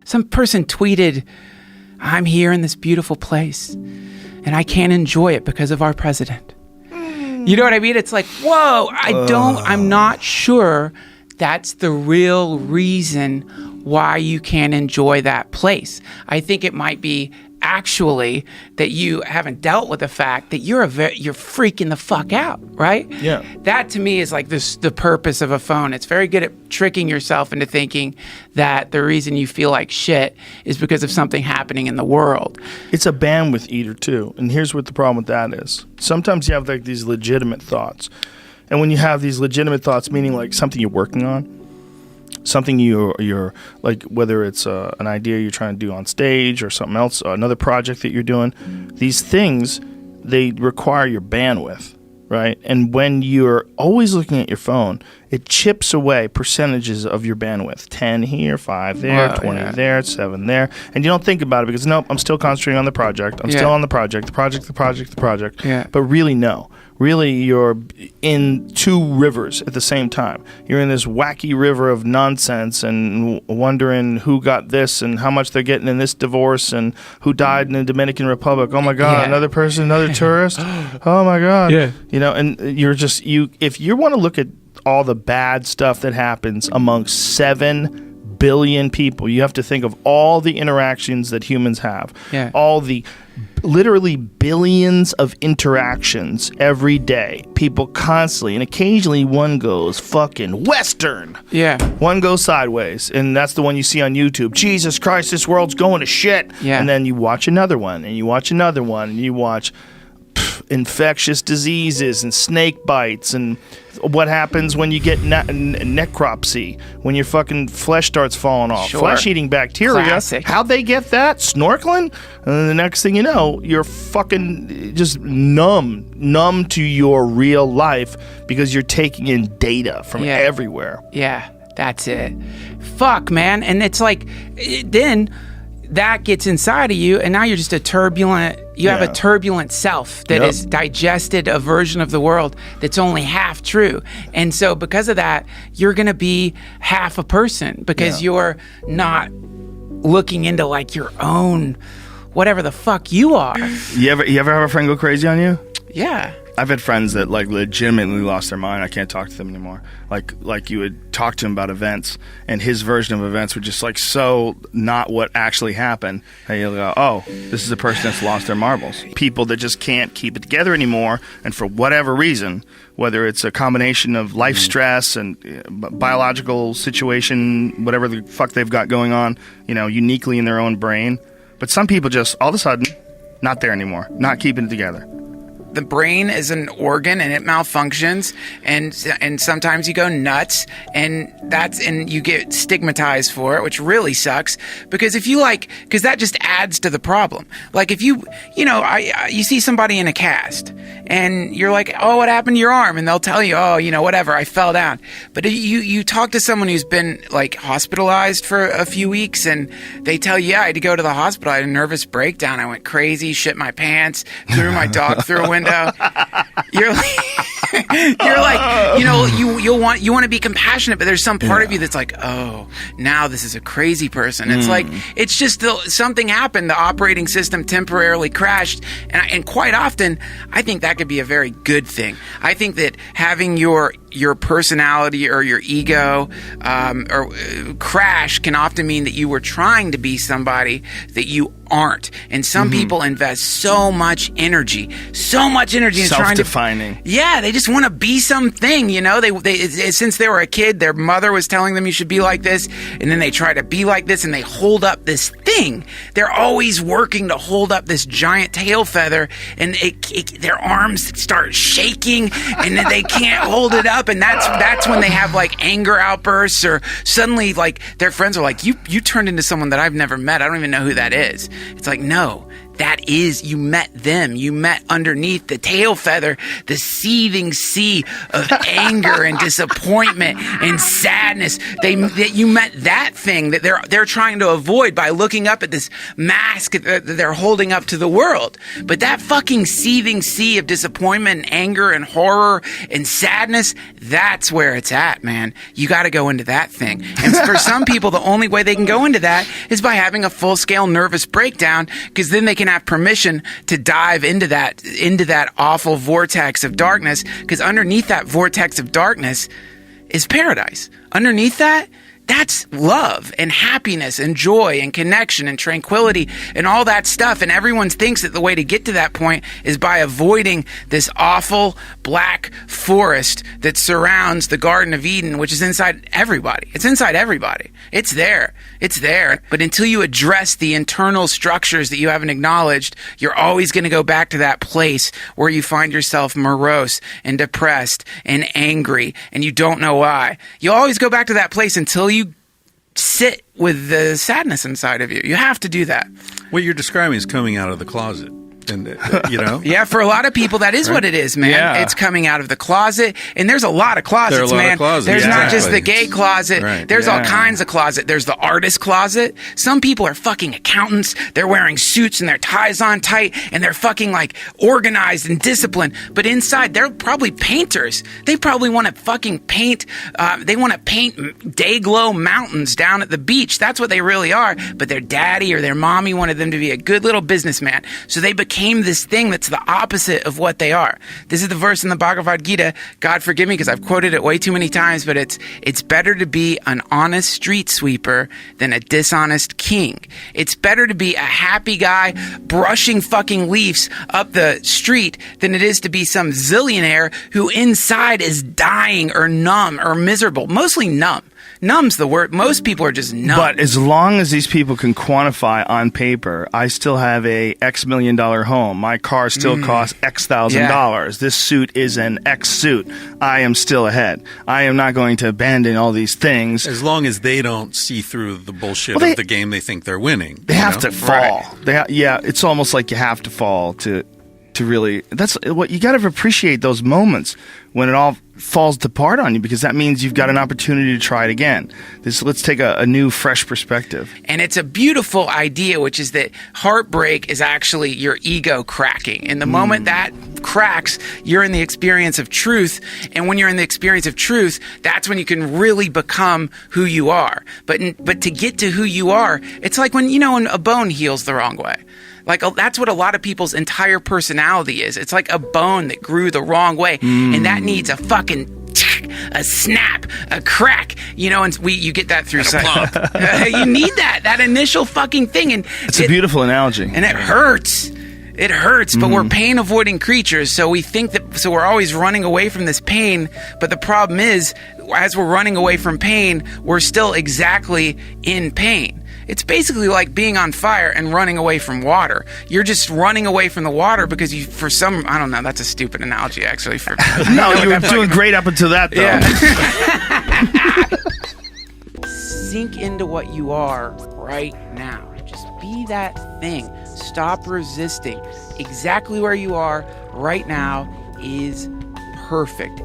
Some person tweeted, I'm here in this beautiful place and I can't enjoy it because of our president. You know what I mean? It's like, whoa, I'm not sure that's the real reason why you can't enjoy that place. I think it might be actually that you haven't dealt with the fact that you're freaking the fuck out, right? Yeah. That to me is like the purpose of a phone. It's very good at tricking yourself into thinking that the reason you feel like shit is because of something happening in the world. It's a bandwidth eater too. And here's what the problem with that is. Sometimes you have like these legitimate thoughts. And when you have these legitimate thoughts, meaning like something you're working on, something you're like, whether it's an idea you're trying to do on stage or something else, another project that you're doing, these things, they require your bandwidth, right? And when you're always looking at your phone, it chips away percentages of your bandwidth. 10 here, 5 there, 20 there, 7 there. And you don't think about it because, nope, I'm still concentrating on the project. I'm still on the project. Yeah. But really, no. Really, you're in two rivers at the same time. You're in this wacky river of nonsense and wondering who got this and how much they're getting in this divorce and who died in the Dominican Republic. Oh my God, another person, another tourist. Oh my God. Yeah. You know, and you're just, if you want to look at all the bad stuff that happens amongst 7 billion people, you have to think of all the interactions that humans have. Yeah. All the literally billions of interactions every day. People constantly, and occasionally one goes fucking Western. Yeah. One goes sideways, and that's the one you see on YouTube. Jesus Christ, this world's going to shit. Yeah. And then you watch another one, and you watch another one, and you watch infectious diseases and snake bites and what happens when you get necropsy, when your fucking flesh starts falling off. Sure. Flesh-eating bacteria. Classic. How'd they get that? Snorkeling? And then the next thing you know, you're fucking just numb to your real life because you're taking in data from everywhere. Yeah, that's it. Fuck, man. And it's like, then that gets inside of you, and now you're just a turbulent, have a turbulent self that has digested a version of the world that's only half true. And so because of that, you're going to be half a person because you're not looking into like your own, whatever the fuck you are. You ever have a friend go crazy on you? Yeah. I've had friends that like legitimately lost their mind. I can't talk to them anymore. Like you would talk to him about events, and his version of events were just like so not what actually happened. And you'll go, oh, this is a person that's lost their marbles. People that just can't keep it together anymore, and for whatever reason, whether it's a combination of life stress and biological situation, whatever the fuck they've got going on, uniquely in their own brain. But some people just all of a sudden not there anymore, not keeping it together. The brain is an organ and it malfunctions, and sometimes you go nuts, and you get stigmatized for it, which really sucks because because that just adds to the problem. Like if you see somebody in a cast and you're like, oh, what happened to your arm? And they'll tell you, oh, whatever, I fell down. But you talk to someone who's been like hospitalized for a few weeks and they tell you, yeah, I had to go to the hospital. I had a nervous breakdown. I went crazy, shit my pants, threw my dog through a window. You're like, you want to be compassionate, but there's some part of you that's like, oh, now this is a crazy person. It's like, it's just something happened. The operating system temporarily crashed. And quite often, I think that could be a very good thing. I think that having your personality or your ego or crash can often mean that you were trying to be somebody that you aren't. And some people invest so much energy in self-defining. They just want to be something, they since they were a kid, their mother was telling them you should be like this, and then they try to be like this, and they hold up this thing. They're always working to hold up this giant tail feather, and their arms start shaking, and then they can't hold it up, and that's when they have like anger outbursts, or suddenly like their friends are like, you turned into someone that I've never met. I don't even know who that is. It's like, no, you met them. You met underneath the tail feather, the seething sea of anger and disappointment and sadness. You met that thing that they're trying to avoid by looking up at this mask that they're holding up to the world. But that fucking seething sea of disappointment and anger and horror and sadness, that's where it's at, man. You got to go into that thing. And for some people, the only way they can go into that is by having a full-scale nervous breakdown, because then they can have permission to dive into that awful vortex of darkness, because underneath that vortex of darkness is paradise. Underneath that, that's love and happiness and joy and connection and tranquility and all that stuff. And everyone thinks that the way to get to that point is by avoiding this awful black forest that surrounds the Garden of Eden, which is inside everybody. It's inside everybody. It's there. It's there. But until you address the internal structures that you haven't acknowledged, you're always going to go back to that place where you find yourself morose and depressed and angry and you don't know why. You always go back to that place until you sit with the sadness inside of you. You have to do that. What you're describing is coming out of the closet. And, Yeah, for a lot of people, that is what it is, man. Yeah. It's coming out of the closet. And there's a lot of closets, There are a lot man. of closets. There's Yeah, not just the exactly. gay closet. Right. There's all Yeah. kinds of closet. There's the artist closet. Some people are fucking accountants. They're wearing suits and their ties on tight. And they're fucking like organized and disciplined. But inside, they're probably painters. They probably want to fucking paint. They want to paint day glow mountains down at the beach. That's what they really are. But their daddy or their mommy wanted them to be a good little businessman. So they became this thing that's the opposite of what they are. This is the verse in the Bhagavad Gita. God forgive me because I've quoted it way too many times, but it's better to be an honest street sweeper than a dishonest king. It's better to be a happy guy brushing fucking leaves up the street than it is to be some zillionaire who inside is dying or numb or miserable. Mostly numb. Numb's the word. Most people are just numb. But as long as these people can quantify on paper, I still have a X $1 million home. My car still costs X $1,000. This suit is an X suit. I am still ahead. I am not going to abandon all these things. as long as they don't see through the bullshit Well, of the game they think they're winning. They have to fall. Right. Yeah, it's almost like you have to fall to really. That's what you got to appreciate, those moments when it all falls apart on you, because that means you've got an opportunity to try it again. Let's take a new, fresh perspective. And it's a beautiful idea, which is that heartbreak is actually your ego cracking. And the moment that cracks, you're in the experience of truth. And when you're in the experience of truth, that's when you can really become who you are. But to get to who you are, it's like when a bone heals the wrong way. Like, that's what a lot of people's entire personality is. It's like a bone that grew the wrong way, and that needs a fucking a snap, a crack, and you get that through you need that initial fucking thing, and It's a beautiful analogy. and it hurts. It hurts, but we're pain avoiding creatures, so we think so we're always running away from this pain. But the problem is, as we're running away from pain, we're still exactly in pain. It's basically like being on fire and running away from water. You're just running away from the water because I don't know, that's a stupid analogy actually. No, you were doing great up until that, though. Yeah. Sink into what you are right now. Just be that thing. Stop resisting. Exactly where you are right now is perfect.